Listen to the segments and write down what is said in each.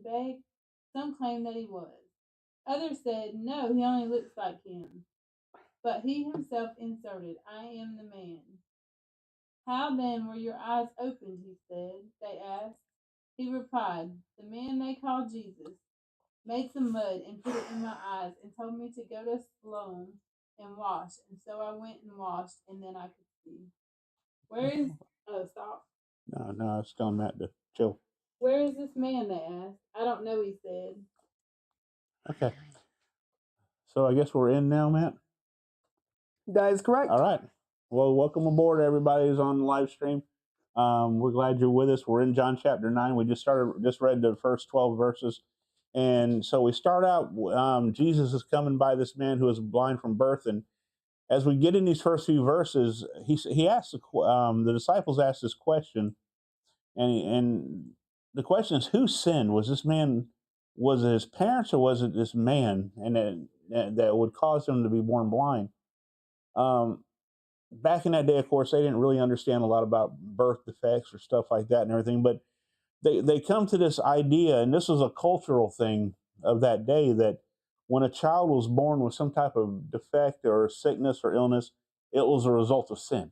beg? Some claimed that he was. Others said, no, he only looks like him. But he himself inserted, I am the man. How then were your eyes opened? He said. They asked. He replied, the man they call Jesus made some mud and put it in my eyes and told me to go to Siloam and wash. And so I went and washed, and then I could see. Where is, oh, stop. No, I was telling Matt to chill. Where is this man? They asked. I don't know, he said. Okay. So I guess we're in now, Matt? That is correct. All right. Well, welcome aboard, everybody who's on the live stream. We're glad you're with us. We're in John chapter 9. We just read the first 12 verses. And so we start out, Jesus is coming by this man who is blind from birth. And as we get in these first few verses, he asks, the disciples ask this question. And the question is, who sinned? Was this man, was it his parents, or was it this man? And that would cause him to be born blind. Back in that day, of course, they didn't really understand a lot about birth defects or stuff like that and everything, but they come to this idea, and this was a cultural thing of that day, that when a child was born with some type of defect or sickness or illness, it was a result of sin.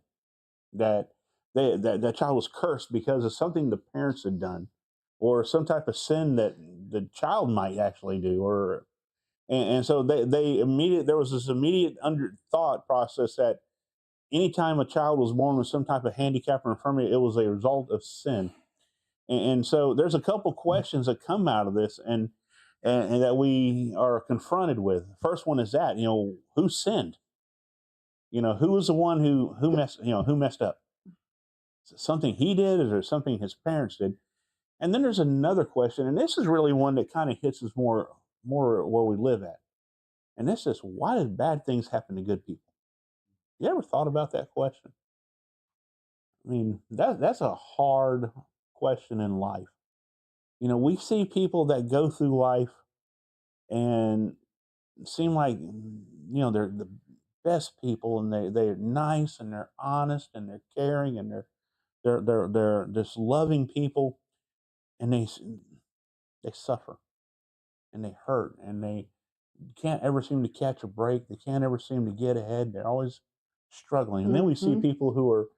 That that child was cursed because of something the parents had done, or some type of sin that the child might actually do, or and so there was this immediate thought process that anytime a child was born with some type of handicap or infirmity, it was a result of sin. And so there's a couple questions that come out of this, and that we are confronted with. First one is that, who sinned? Who was the one who messed up? Is it something he did, or is there something his parents did? And then there's another question, and this is really one that kind of hits us more where we live at. And this is, why did bad things happen to good people? You ever thought about that question? I mean, that's a hard question in life. We see people that go through life and seem like, they're the best people, and they're nice, and they're honest, and they're caring, and they're just loving people, and they suffer, and they hurt, and they can't ever seem to catch a break. They can't ever seem to get ahead. They're always struggling. And then we see people who are.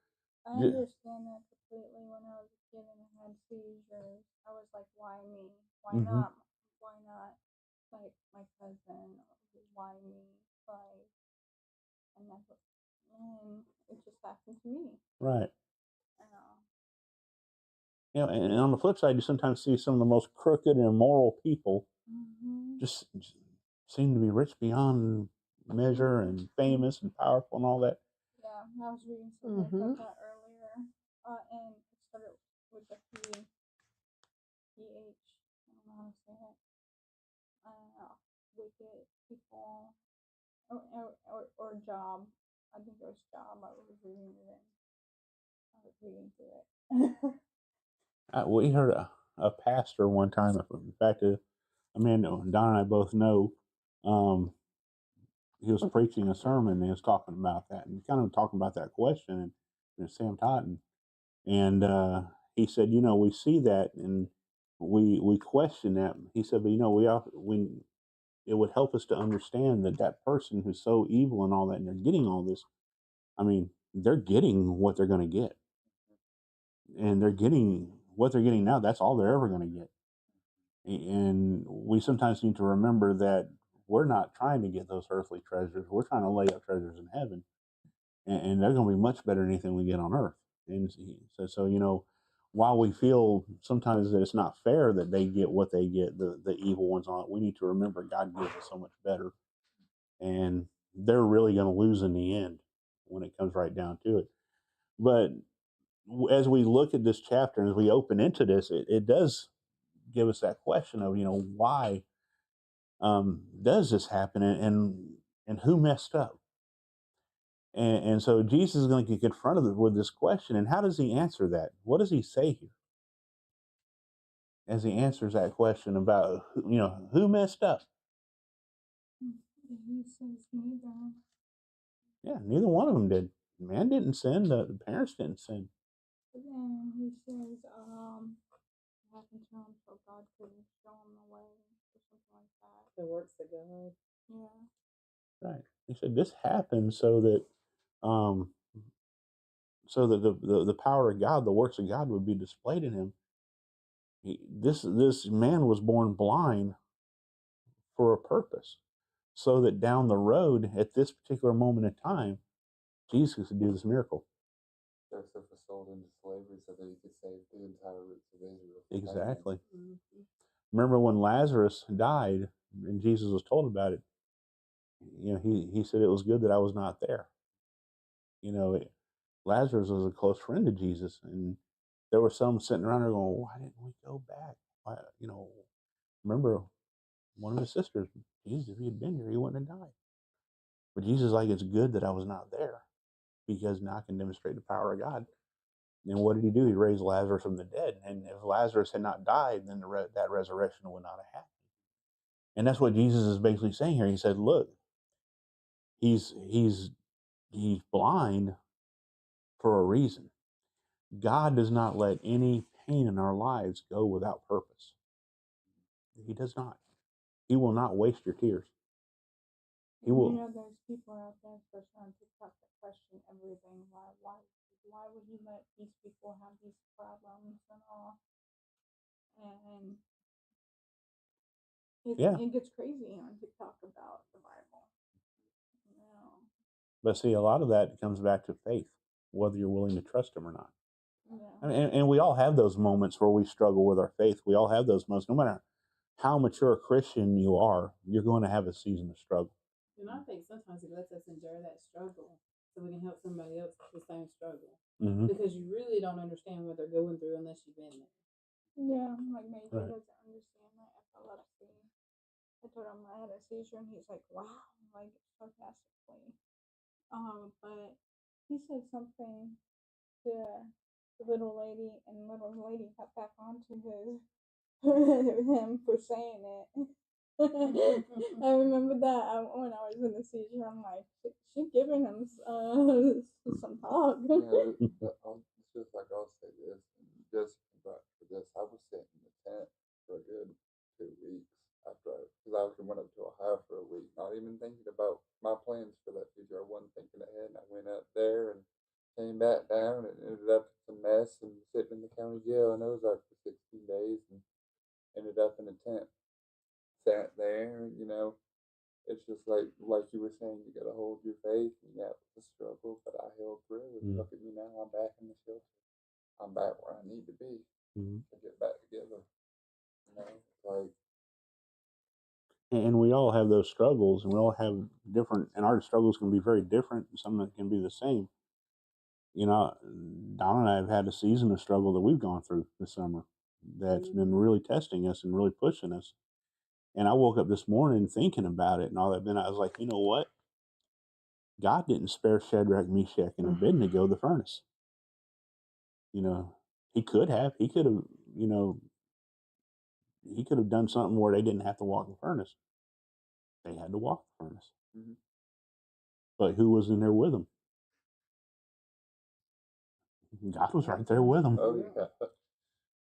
I understand that completely. When I was a kid and I had seizures, I was like, why me? Why not? Why not like my cousin? Why me? Like, and it just happened to me. Right. And on the flip side, you sometimes see some of the most crooked and immoral people just seem to be rich beyond measure, and famous and powerful and all that. Yeah, I was reading something about that earlier, and it started with the PH. I don't know how to say it. Wicked people, or job. I think it was job. I was reading through it. We heard a pastor one time. In fact, a man Don and I both know. He was preaching a sermon, and he was talking about that, and kind of talking about that question. And Sam Totten, and he said, we see that, and we question that. He said, but we it would help us to understand that person who's so evil and all that, and they're getting all this. I mean, they're getting what they're going to get, and they're getting what they're getting now. That's all they're ever going to get. And we sometimes need to remember that we're not trying to get those earthly treasures. We're trying to lay up treasures in heaven, and they're going to be much better than anything we get on earth. And so while we feel sometimes that it's not fair that they get what they get, the evil ones on it, we need to remember God gives us so much better, and they're really going to lose in the end when it comes right down to it. But as we look at this chapter, and as we open into this, it does give us that question of, why does this happen, and who messed up? And so Jesus is going to get confronted with this question. And how does he answer that? What does he say here as he answers that question about, who messed up? He says neither. Yeah, neither one of them did. The man didn't sin. The parents didn't sin. But then he says, happened to him so God couldn't show him the way or something like that. The works of God. Yeah. Right. He said this happened so that um, the power of God, the works of God would be displayed in him. This man was born blind for a purpose, so that down the road, at this particular moment in time, Jesus could do this miracle. Joseph was sold into slavery so that he could save the entire roots of Israel. Exactly. Mm-hmm. Remember when Lazarus died and Jesus was told about it? You know, he said it was good that I was not there. You know, Lazarus was a close friend of Jesus, and there were some sitting around there going, "Why didn't we go back? Why, you know, remember one of his sisters, Jesus, if he had been here, he wouldn't have died." But Jesus is like, it's good that I was not there because now I can demonstrate the power of God. And what did he do? He raised Lazarus from the dead. And if Lazarus had not died, then that resurrection would not have happened. And that's what Jesus is basically saying here. He said, look, he's blind for a reason. God does not let any pain in our lives go without purpose. He does not. He will not waste your tears. He will. You know, there's people out there, especially on TikTok, that question everything. Why would you let these people have these problems and all? And it gets crazy on TikTok about the Bible. You know. But see, a lot of that comes back to faith, whether you're willing to trust him or not. Yeah. And we all have those moments where we struggle with our faith. We all have those moments. No matter how mature a Christian you are, you're going to have a season of struggle. And I think sometimes he lets us endure that struggle so we can help somebody else with the same struggle. Mm-hmm. Because you really don't understand what they're going through unless you've been there. Yeah, like Major Right. doesn't understand that epilepsy. I told him I had a seizure, and he's like, "Wow," like sarcastically. But he said something to the little lady, and the little lady got back onto him for saying it. I remember that when I was in the seizure. I'm like, she giving him some talk. Yeah, it's just like I'll say this, and just back for this, I was sitting in the tent for a good 2 weeks because I went up to Ohio for a week, not even thinking about my plans for that future. I wasn't thinking ahead, and I went up there and came back down and ended up in a mess and sitting in the county jail in Ozark for 16 days and ended up in a tent. Sat there, you know, it's just like you were saying, you gotta hold your faith and yeah, it's a struggle, but I held through and look at me now, I'm back in the shelter. I'm back where I need to be to get back together. You know, like And we all have those struggles, and we all have different, and our struggles can be very different, and some that can be the same. You know, Don and I have had a season of struggle that we've gone through this summer that's been really testing us and really pushing us. And I woke up this morning thinking about it and all that. Then I was like, you know what? God didn't spare Shadrach, Meshach, and Abednego the furnace. You know, he could have. He could have, you know, he could have done something where they didn't have to walk the furnace. They had to walk the furnace. Mm-hmm. But who was in there with them? God was right there with them. Oh yeah.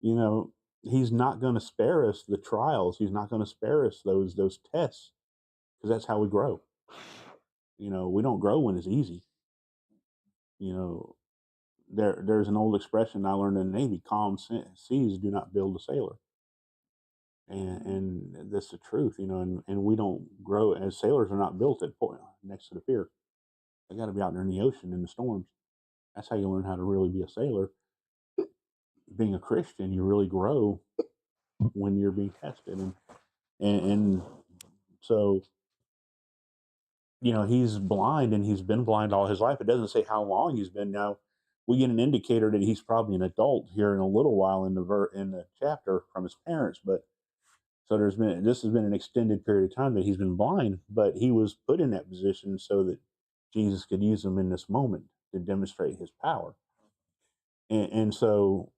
You know, he's not going to spare us the trials. He's not going to spare us those tests, because that's how we grow. You know, we don't grow when it's easy. You know, there's an old expression I learned in the Navy: calm seas do not build a sailor. And that's the truth, you know, and we don't grow, as sailors are not built at point next to the pier. They got to be out there in the ocean in the storms. That's how you learn how to really be a sailor. Being a Christian, you really grow when you're being tested, and so, you know, he's blind, and he's been blind all his life. It doesn't say how long he's been. Now we get an indicator that he's probably an adult here in a little while in the chapter from his parents, but so this has been an extended period of time that he's been blind, but he was put in that position so that Jesus could use him in this moment to demonstrate his power. And so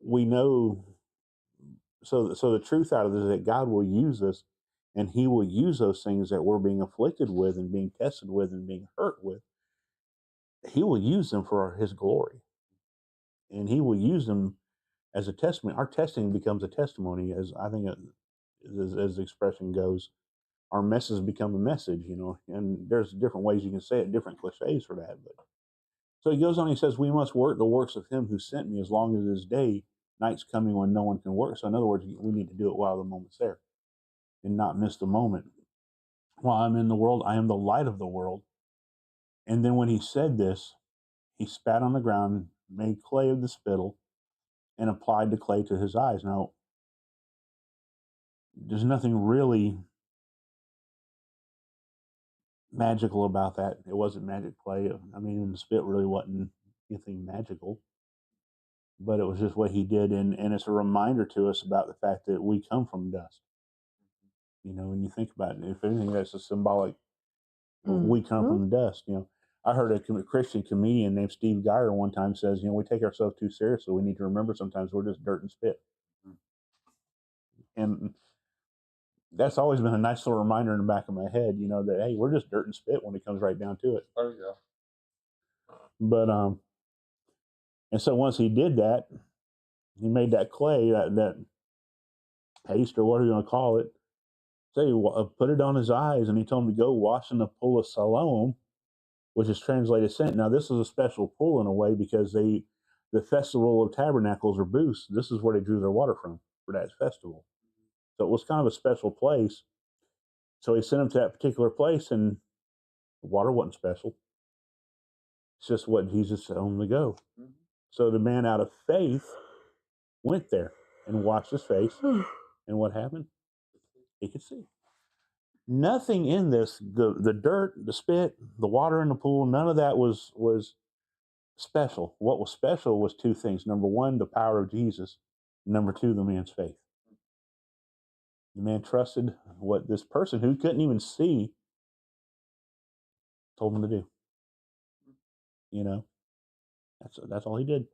we know, so the truth out of this is that God will use us, and he will use those things that we're being afflicted with and being tested with and being hurt with. He will use them for his glory, and he will use them as a testimony. Our testing becomes a testimony, as I think, as the expression goes. Our messes become a message, you know, and there's different ways you can say it, different cliches for that. But so he goes on, he says, we must work the works of him who sent me as long as it is day. Night's coming when no one can work. So in other words, we need to do it while the moment's there and not miss the moment. While I'm in the world, I am the light of the world. And then when he said this, he spat on the ground, made clay of the spittle, and applied the clay to his eyes. Now, there's nothing really magical about that. It wasn't magic clay. I mean, the spit really wasn't anything magical, but it was just what he did. And it's a reminder to us about the fact that we come from dust. You know, when you think about it, if anything, that's a symbolic, we come from dust. You know, I heard a Christian comedian named Steve Geyer one time says, you know, we take ourselves too seriously. We need to remember sometimes we're just dirt and spit. And that's always been a nice little reminder in the back of my head, you know, that, hey, we're just dirt and spit when it comes right down to it. Oh, yeah. But, and so once he did that, he made that clay, that paste or whatever you want to call it. So he put it on his eyes, and he told him to go wash in the pool of Siloam, which is translated sent. Now, this is a special pool in a way because the Festival of Tabernacles or Booths, this is where they drew their water from for that festival. So it was kind of a special place. So he sent him to that particular place, and the water wasn't special. It's just what Jesus told him to go. Mm-hmm. So the man out of faith went there and washed his face. And what happened? He could see. Nothing in this, the dirt, the spit, the water in the pool, none of that was special. What was special was two things. Number one, the power of Jesus. Number two, the man's faith. The man trusted what this person who couldn't even see told him to do. You know, that's all he did.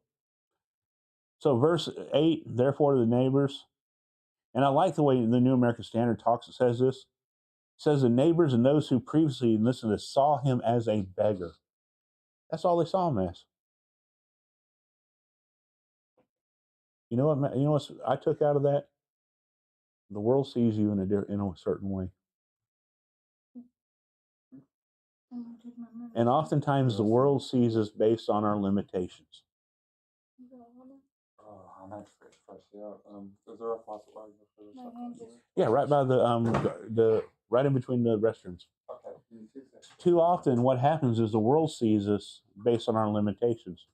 So verse 8, therefore to the neighbors, and I like the way the New American Standard talks. It says this. It says the neighbors and those who previously listened to this saw him as a beggar. That's all they saw him as. You know what? You know what I took out of that? The world sees you in a certain way. And oftentimes the world sees us based on our limitations. Oh, I'm actually freshly out. Is there a faucet right for this? Yeah, right by the right in between the restrooms. Okay. Too often what happens is the world sees us based on our limitations,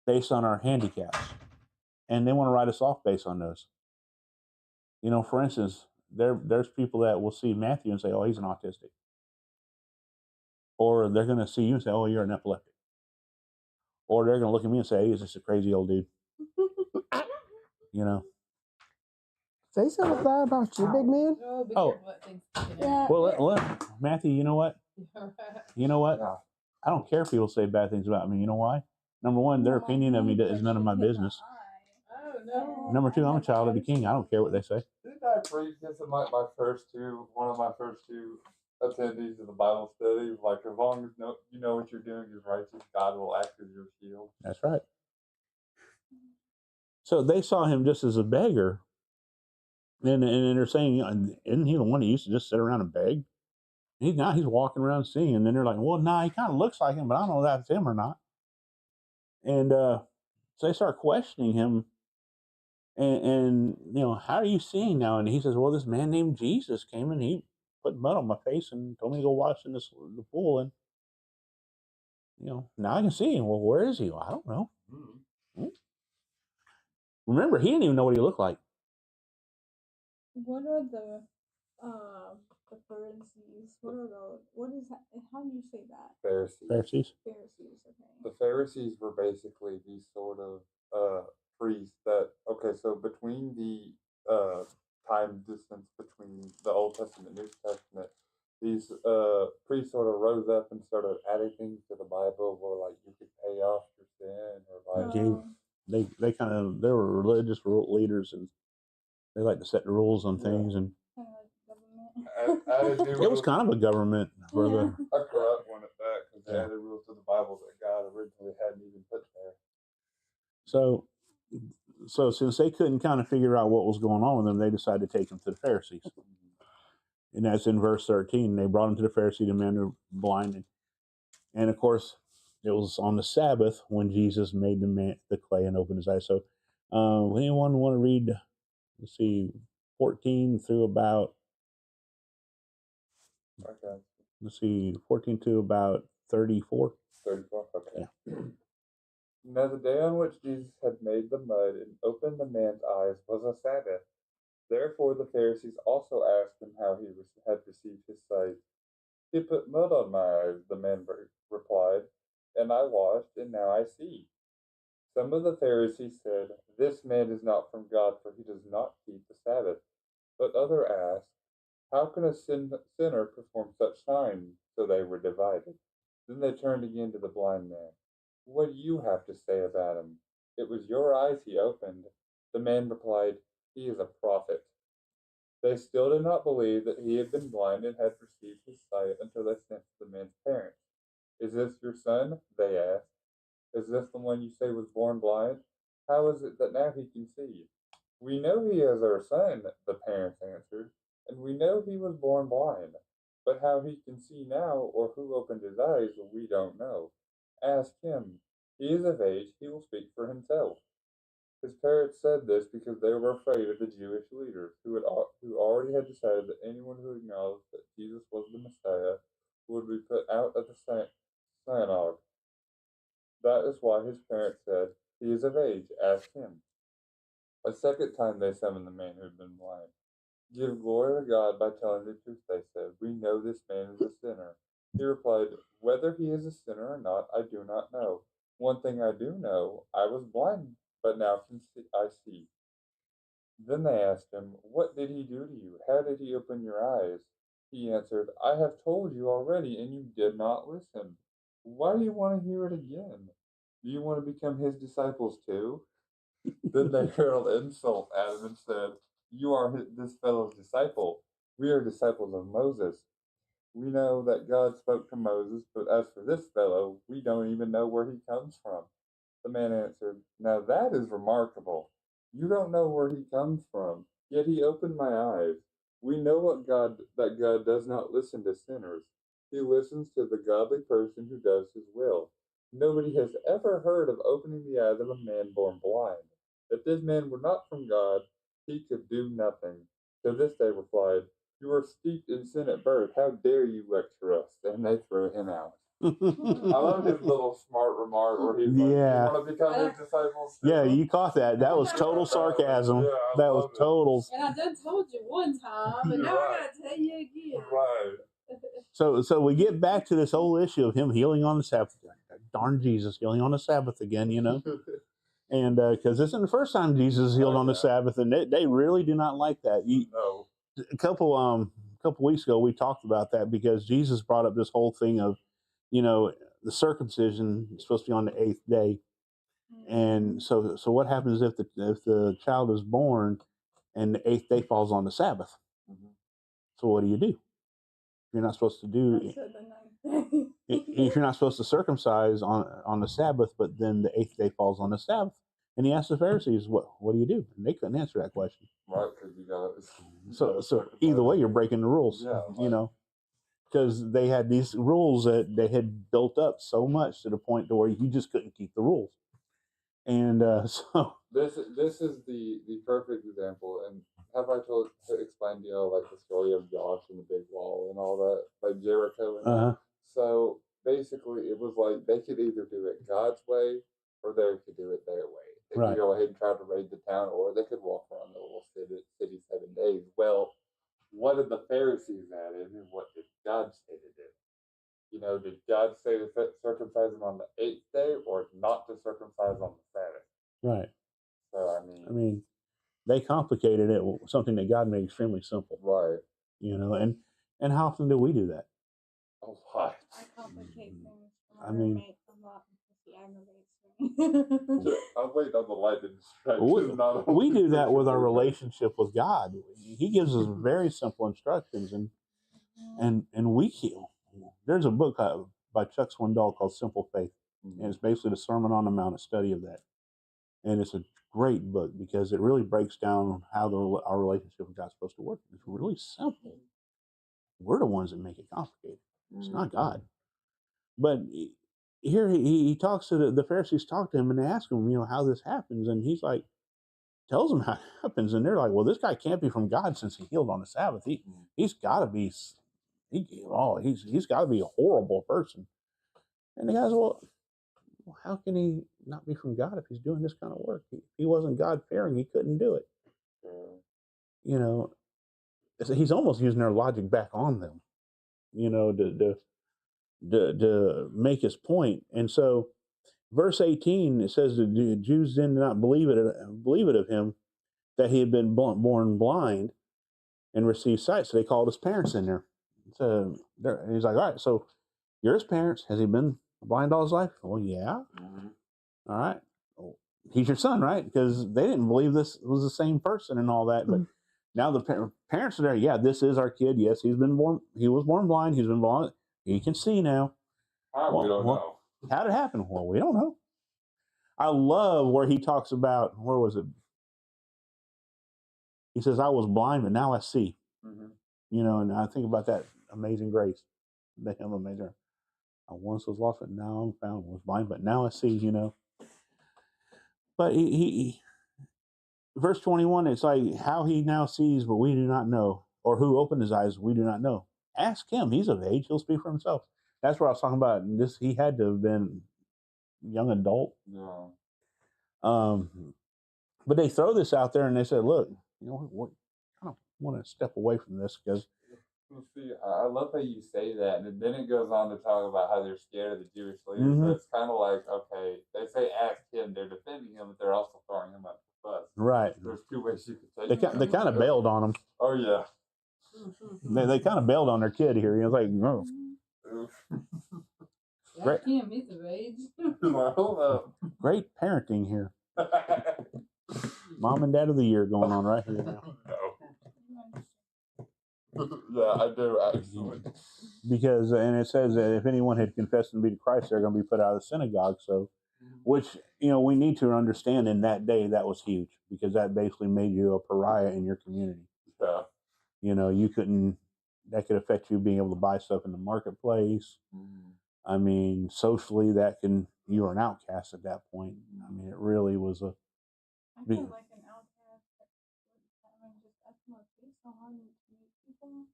based on our handicaps. And they want to write us off based on those. You know, for instance, there's people that will see Matthew and say, oh, he's an autistic. Or they're going to see you and say, oh, you're an epileptic. Or they're going to look at me and say, hey, he's just a crazy old dude. You know? Say something bad about you, big man. Oh, Yeah. Well, Matthew, you know what? You know what? Yeah. I don't care if people say bad things about me. You know why? Number one, their opinion of me is none of my business. Oh, no. Number two, I'm a child of the King. I don't care what they say. Didn't I preach this in like one of my first two attendees of the Bible study? Like, as long as you know what you're doing is righteous, God will act as your shield. That's right. So they saw him just as a beggar. And they're saying, isn't he the one who used to just sit around and beg? He's walking around singing. And then they're like, well, nah, he kind of looks like him, but I don't know if that's him or not. And so they start questioning him. And you know, how are you seeing now? And he says, well, this man named Jesus came and he put mud on my face and told me to go wash in the pool. And, you know, now I can see him. Well, where is he? Well, I don't know. Mm-hmm. Remember, he didn't even know what he looked like. What are the Pharisees? What are those? What is that? How do you say that? Pharisees. Pharisees. Okay. The Pharisees were basically these sort of priests that, okay, so between the time distance between the Old Testament and New Testament, these priests sort of rose up and started adding things to the Bible where, like, you could pay off your sin or like They were religious leaders, and they like to set the rules on things. And it was kind of a government for a corrupt one at that, because they added rules to the Bible that God originally hadn't even put there. So So since they couldn't kind of figure out what was going on with them, they decided to take him to the Pharisees. And that's in verse 13. They brought him to the Pharisees, the men who were blind. And of course, it was on the Sabbath when Jesus made the clay and opened his eyes. So anyone want to read, let's see, 14 through about, Okay. let's see, 14 to about 34? 34. Okay. Yeah. Now the day on which Jesus had made the mud and opened the man's eyes was a Sabbath. Therefore the Pharisees also asked him how he had received his sight. He put mud on my eyes, the man replied, and I washed, and now I see. Some of the Pharisees said, This man is not from God, for he does not keep the Sabbath. But others asked, How can a sinner perform such signs? So they were divided. Then they turned again to the blind man. What do you have to say about him? It was your eyes he opened. The man replied, He is a prophet. They still did not believe that he had been blind and had received his sight until they sent to the man's parents. Is this your son? They asked. Is this the one you say was born blind? How is it that now he can see? We know he is our son, the parents answered, and we know he was born blind. But how he can see now, or who opened his eyes, we don't know. Ask him. He is of age, he will speak for himself. His parents said this because they were afraid of the Jewish leaders, who already had decided that anyone who acknowledged that Jesus was the Messiah would be put out of the synagogue. That is why his parents said, He is of age, ask him. A second time they summoned the man who had been blind. Give glory to God by telling the truth, they said. We know this man is a sinner. He replied, Whether he is a sinner or not, I do not know. One thing I do know, I was blind, but now I see. Then they asked him, What did he do to you? How did he open your eyes? He answered, I have told you already, and you did not listen. Why do you want to hear it again? Do you want to become his disciples too? Then they hurled insult at him and said, You are this fellow's disciple. We are disciples of Moses. We know that God spoke to Moses, but as for this fellow, we don't even know where he comes from. The man answered, Now that is remarkable. You don't know where he comes from, yet he opened my eyes. We know that God does not listen to sinners. He listens to the godly person who does his will. Nobody has ever heard of opening the eyes of a man born blind. If this man were not from God, he could do nothing. To this they replied, You are steeped in sin at birth. How dare you lecture us? And they threw him out. I love his little smart remark where he's like, Yeah. You want to become his disciples too? Yeah, you caught that. That was total sarcasm. Yeah, I That was love it. total. And I done told you one time, and now I gotta tell you again. Right. So we get back to this whole issue of him healing on the Sabbath. Darn Jesus, healing on the Sabbath again, you know. And because this isn't the first time Jesus healed on the Sabbath, and they really do not like that. No. A couple weeks ago, we talked about that because Jesus brought up this whole thing of, you know, the circumcision is supposed to be on the 8th day, and so what happens if the child is born and the 8th day falls on the Sabbath? Mm-hmm. So what do? You're not supposed to do. If you're not supposed to circumcise on the Sabbath, but then the 8th day falls on the Sabbath, and he asked the Pharisees, "What do you do?" And they couldn't answer that question. Right, because you got So either way, you're breaking the rules. Yeah, you know, because they had these rules that they had built up so much to the point to where you just couldn't keep the rules. And so this is the perfect example. And have I explained to you like the story of Josh and the big wall and all that, like Jericho? And so basically, it was like they could either do it God's way or they could do it their way. They could go ahead and try to raid the town, or they could walk around the little city 7 days. Well, what did the Pharisees add in, and what did God say to do? You know, did God say to circumcise them on the 8th day, or not to circumcise on the Sabbath? right. So I mean, they complicated it with something that God made extremely simple. Right. You know, and how often do we do that? A lot. I complicate things. I mean, a lot because he aggravates me. I'm waiting on the light to distract. We do that with our relationship with God. He gives us very simple instructions, and we heal. There's a book by Chuck Swindoll called Simple Faith, and it's basically the Sermon on the Mount, a study of that. And it's a great book because it really breaks down how our relationship with God's supposed to work. It's really simple. We're the ones that make it complicated. It's not God. But here he talks to the Pharisees, talk to him, and they ask him, how this happens, and he's like, tells them how it happens, and they're like, well, this guy can't be from God since he healed on the Sabbath. He's got to be, he's got to be a horrible person. And the guy's, well, how can he not be from God if he's doing this kind of work? If he wasn't God fearing, he couldn't do it. He's almost using their logic back on them, to make his point. And so, verse 18, it says the Jews did not believe it of him that he had been born blind and received sight. So they called his parents in there. So he's like, all right, so you're his parents. Has he been blind all his life? Well, yeah. All right. Well, he's your son, right? Because they didn't believe this was the same person and all that. But now the parents are there. Yeah, this is our kid. Yes, he was born blind. He's been blind. He can see now. We don't know. How did it happen? Well, we don't know. I love where he talks about, where was it? He says, I was blind, but now I see. And I think about that Amazing Grace. The hymn Amazing. I once was lost, but now I'm found. Was blind, but now I see, But he verse 21, it's like how he now sees, but we do not know. Or who opened his eyes, we do not know. Ask him. He's of age. He'll speak for himself. That's what I was talking about. He had to have been young adult. No. But they throw this out there and they said, look, we kind of want to step away from this because. See, I love how you say that, and then it goes on to talk about how they're scared of the Jewish leaders. So it's kind of like, okay, they say ask him, they're defending him, but they're also throwing him up the bus. Right. There's two ways you could take it. They kind of bailed on him. Oh yeah. They kind of bailed on their kid here. He was like, no. Ask him, he's of age. Hold up. Great parenting here. Mom and Dad of the Year going on right here now. Yeah, I do actually. Because, and it says that if anyone had confessed and be to Christ, they're going to be put out of the synagogue. So, which, we need to understand in that day that was huge because that basically made you a pariah in your community. Yeah. That could affect you being able to buy stuff in the marketplace. I mean, socially, you were an outcast at that point. I mean, it really was a. I feel like an outcast. It's so hard to meet people.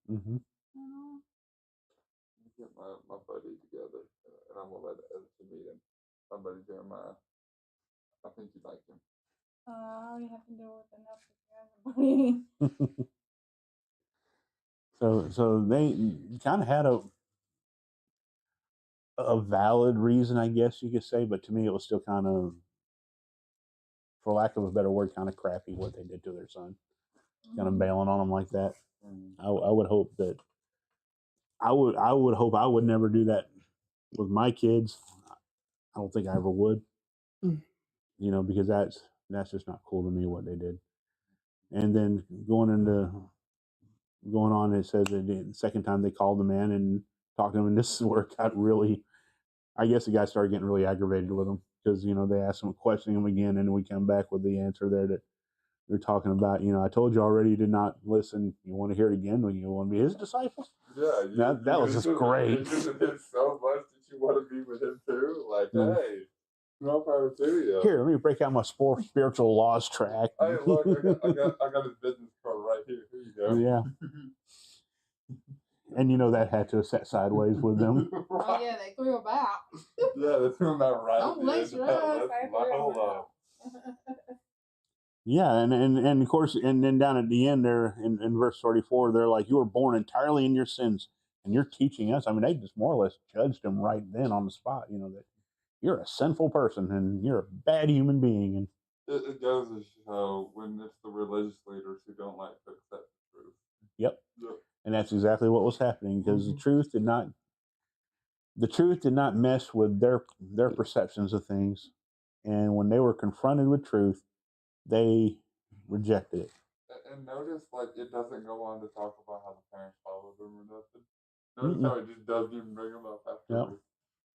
Get my buddy together, and I'm gonna let Edison meet him. My buddy Jeremiah. I think you'd like him. I already have to deal with enough with So they kind of had a valid reason, I guess you could say, but to me it was still kind of, for lack of a better word, kind of crappy what they did to their son. Kind of bailing on him like that. I would hope that I would never do that with my kids. I don't think I ever would. Because that's just not cool to me what they did. And then going on, it says that the second time they called the man and talked to him, and this is where it got really, I guess the guy started getting really aggravated with him because, they asked him, questioning him again, and we come back with the answer there that they're talking about, I told you already you did not listen. You want to hear it again when you want to be his disciple? Yeah. That was just great. It's so much that you want to be with him too. Like, hey, no power to you. Here, let me break out my spiritual laws track. Hey, look, I got his business card right here. Here you go. Yeah. And that had to have sat sideways with them. Right. Oh yeah, they threw him out. Yeah, they threw him out right. Don't lecture us. Hold on. Yeah, and of course, and then down at the end there in verse 34, they're like, you were born entirely in your sins, and you're teaching us. I mean, they just more or less judged him right then on the spot, that you're a sinful person and you're a bad human being. And it goes to show when it's the religious leaders who don't like to accept the truth. Yep. And that's exactly what was happening because the truth did not mess with their perceptions of things. And when they were confronted with truth, they rejected it. And notice, it doesn't go on to talk about how the parents followed them or nothing. Notice how it just doesn't even bring them up afterwards.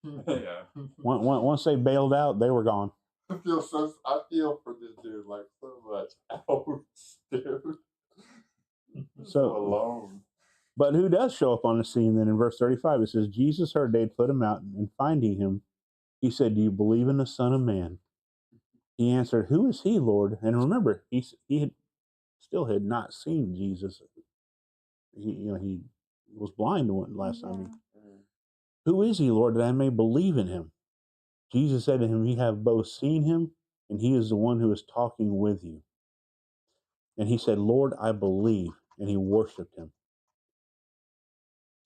Yep. Yeah. Once they bailed out, they were gone. I feel for this dude like so much. Ouch, dude. So So, alone. but who does show up on the scene then in verse 35? It says, Jesus heard they'd put him out, and finding him, he said, do you believe in the Son of Man? He answered, who is he, Lord? And remember, he still had not seen Jesus. He was blind last time. Who is he, Lord, that I may believe in him? Jesus said to him, you have both seen him, and he is the one who is talking with you. And he said, Lord, I believe. And he worshiped him.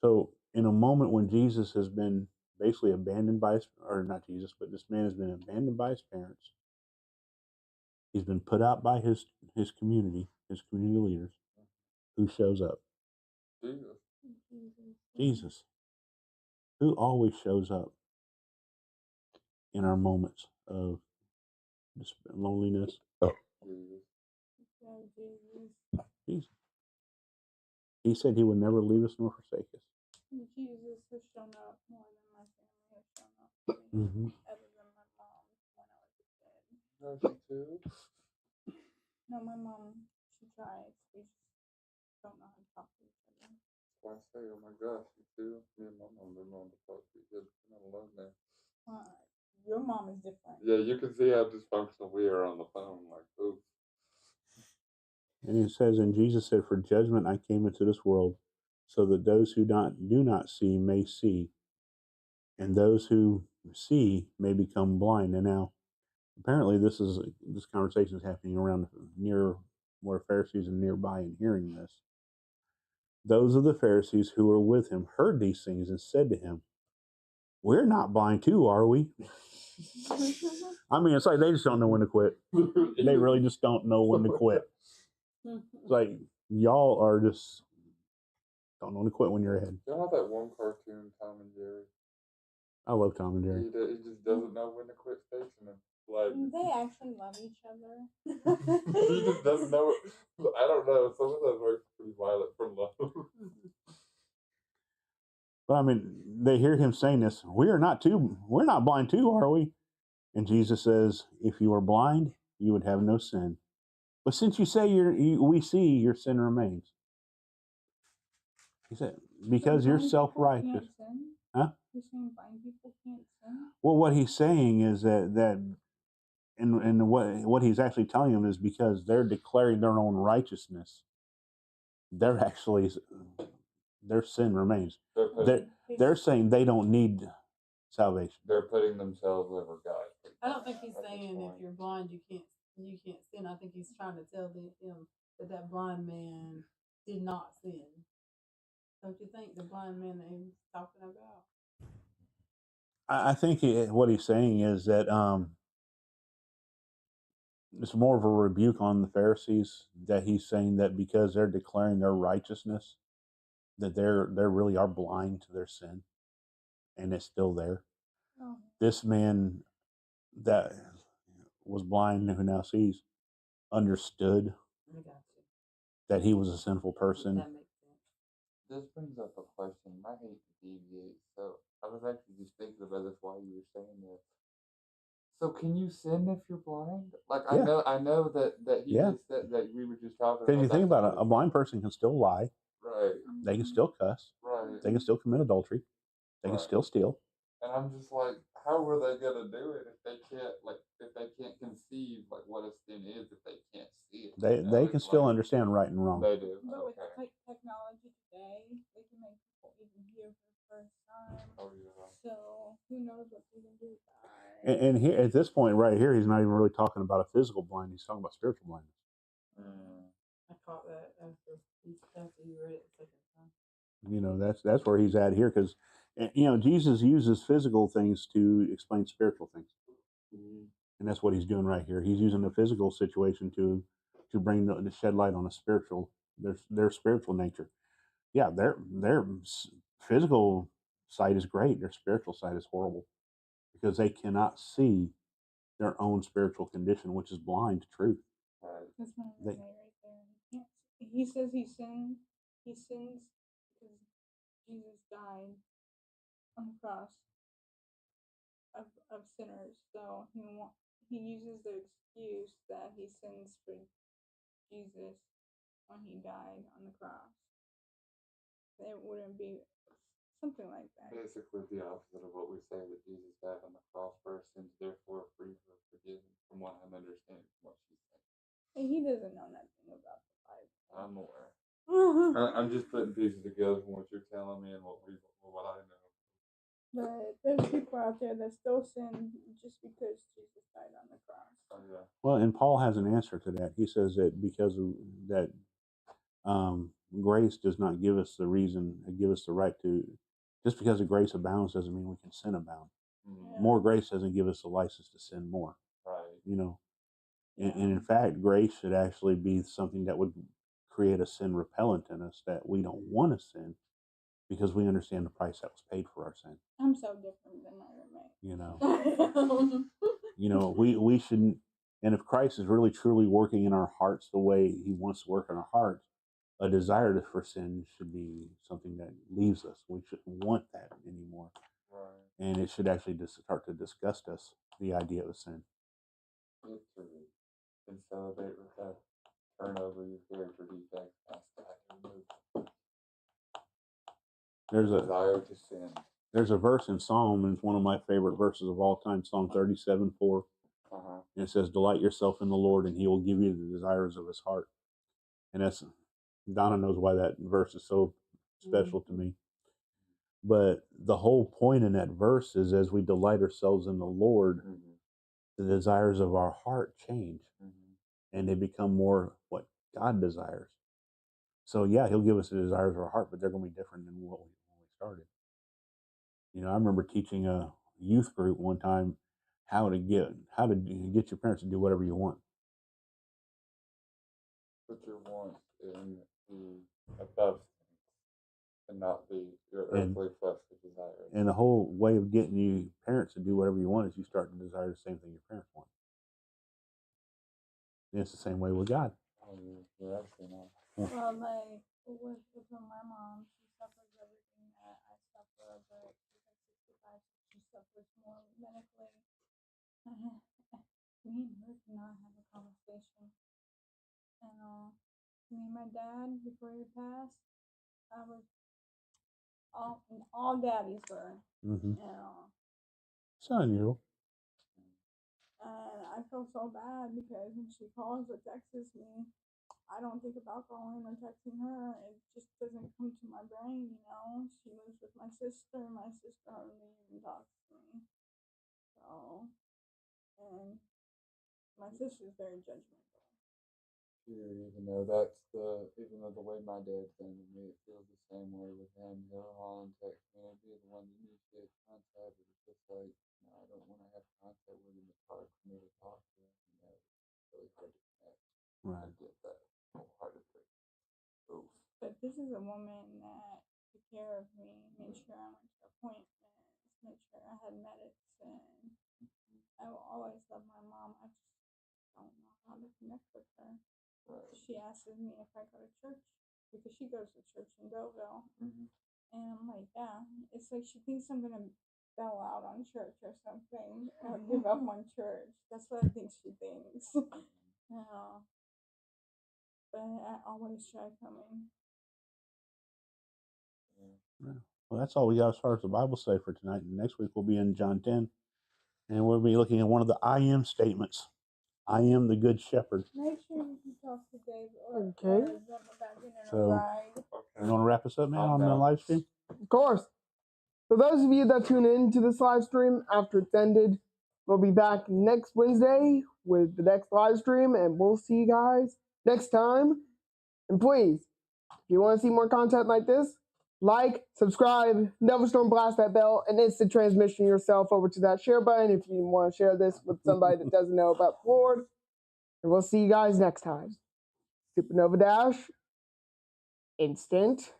So in a moment when Jesus has been basically abandoned by not Jesus, but this man has been abandoned by his parents. He's been put out by his community leaders. Who shows up? Jesus. Jesus. Who always shows up in our moments of loneliness? Jesus. Jesus. He said he would never leave us nor forsake us. Jesus has shown up more than my family has shown up for me, other than my mom when I was a kid. Does he too? No, my mom, she tries. We just don't know how to talk to each other. I say, oh my gosh, you too? Me and my mom been on to talk to each other. We're not alone now. Your mom is different. Yeah, you can see how dysfunctional we are on the phone. Like, ooh. And it says, and Jesus said, for judgment I came into this world, so that those who do not see may see, and those who see may become blind. And now, apparently, this conversation is happening around near where Pharisees are nearby and hearing this. Those of the Pharisees who were with him heard these things and said to him, we're not blind too, are we? I mean, it's like they just don't know when to quit. They really just don't know when to quit. It's like y'all are just don't know when to quit when you're ahead. You know that one cartoon, Tom and Jerry? I love Tom and Jerry. He just doesn't know when to quit stationing. Like, they actually love each other. he just doesn't know it. I don't know. Some of those works pretty violent for love. But I mean, they hear him saying this. We're not blind too, are we? And Jesus says, if you were blind, you would have no sin. But since you say we see, your sin remains. He said, because you're self-righteous. Huh? You're saying blind people can't sin? Well, what he's saying is that and what he's actually telling them is because they're declaring their own righteousness, their sin remains. They're saying they don't need salvation. They're putting themselves over God. I don't think he's saying if you're blind you can't sin. I think he's trying to tell them that blind man did not sin. Don't you think the blind man that he's talking about? I think what he's saying is that it's more of a rebuke on the Pharisees, that he's saying that because they're declaring their righteousness, that they really are blind to their sin, and it's still there. Oh. This man that was blind who now sees understood that he was a sinful person. That makes sense. This brings up a question. I hate to deviate, so I was actually just thinking about this while you were saying this. So can you sin if you're blind? Like Yeah. I know that he Yeah. just said that we were just talking about. Because you think about it, a blind person can still lie. Right. They can still cuss. Right. They can still commit adultery. They can still steal. And I'm just like, how are they gonna do it if they can't conceive like what a sin is if they can't see it? They can still understand right and wrong. They do. But with technology today, they can make people even hear for the first time. Oh yeah. So who knows what they can do? And here at this point right here, he's not even really talking about a physical blindness. He's talking about spiritual blindness. I caught that after you read it the second time. You know, that's where he's at here, because Jesus uses physical things to explain spiritual things, and that's what he's doing right here. He's using the physical situation to bring to shed light on their spiritual nature. Yeah, their physical side is great. Their spiritual side is horrible, because they cannot see their own spiritual condition, which is blind to truth. That's my roommate right there. He says he sins because Jesus died on the cross of sinners. So he uses the excuse that he sins for Jesus when he died on the cross. It wouldn't be something like that. Basically, the opposite of what we say, that Jesus died on the cross for our sins, therefore free for forgiven, from what I'm understanding from what she's saying. And he doesn't know nothing about the Bible. I'm aware. I'm just putting pieces together from what you're telling me and what I know. But there's people out there that still sin just because Jesus died on the cross. Oh, yeah. Well, and Paul has an answer to that. He says that because of that, grace does not give us the reason, give us the right to. Just because the grace abounds doesn't mean we can sin abound. Mm, More grace doesn't give us the license to sin more. right. You know, and in fact, grace should actually be something that would create a sin repellent in us, that we don't want to sin because we understand the price that was paid for our sin. I'm so different than my roommate. You know, we shouldn't. And if Christ is really truly working in our hearts the way He wants to work in our hearts, a desire for sin should be something that leaves us. We shouldn't want that anymore. Right. And it should actually just start to disgust us, the idea of sin. Victory. And celebrate with that. Turn over your character defects. Ask God to remove. Desire to sin. There's a verse in Psalm, and it's one of my favorite verses of all time, Psalm 37:4. And it says, "Delight yourself in the Lord, and He will give you the desires of His heart." And that's, Donna knows why that verse is so special to me. But the whole point in that verse is, as we delight ourselves in the Lord, the desires of our heart change, and they become more what God desires. So yeah, He'll give us the desires of our heart, but they're going to be different than when we started. You know, I remember teaching a youth group one time how to get your parents to do whatever you want. Put your wants in the above things and not the your earthly fleshly desires. And the whole way of getting you parents to do whatever you want is you start to desire the same thing your parents want. And it's the same way with God. Oh, you're actually not. Well, like with my mom, she suffers everything that I suffer, but she's like 65, so she suffers more medically. Me and her cannot have a conversation. And me and my dad, before he passed, I was all daddies were. Mm-hmm. You know. It's unusual. And I feel so bad because when she calls or texts me, I don't think about calling or texting her. It just doesn't come to my brain, you know. She lives with my sister. My sister hardly even talks to me. So, and my sister's very judgmental. Yeah, even though the way my dad's been with me, it feels the same way with him. He'll call and text me and be the one that needs to get contact, but it's just like, I don't want to have contact with him. It's hard for me to talk to him. It's really hard to connect. Right. I get that wholeheartedly. Oof. But this is a woman that took care of me, made sure I went to appointments, made sure I had medicine. I will always love my mom. I just don't know how to connect with her. Right. She asks me if I go to church because she goes to church in Deauville. And I'm like, yeah. It's like she thinks I'm gonna bail out on church or something or give up on church. That's what I think she thinks. Yeah. But I always try coming. Yeah. Well, that's all we got as far as the Bible say for tonight. And next week we'll be in John 10, and we'll be looking at one of the I am statements. I am the good shepherd. Make sure you talk to Dave or Okay. about getting a So, ride. you want to wrap us up, man, on the live stream? Of course. For those of you that tune in to this live stream after it's ended, we'll be back next Wednesday with the next live stream, and we'll see you guys next time. And please, if you want to see more content like this, like, subscribe, never storm blast that bell, and instant transmission yourself over to that share button if you want to share this with somebody that doesn't know about the Lord. And we'll see you guys next time. Supernova Dash, instant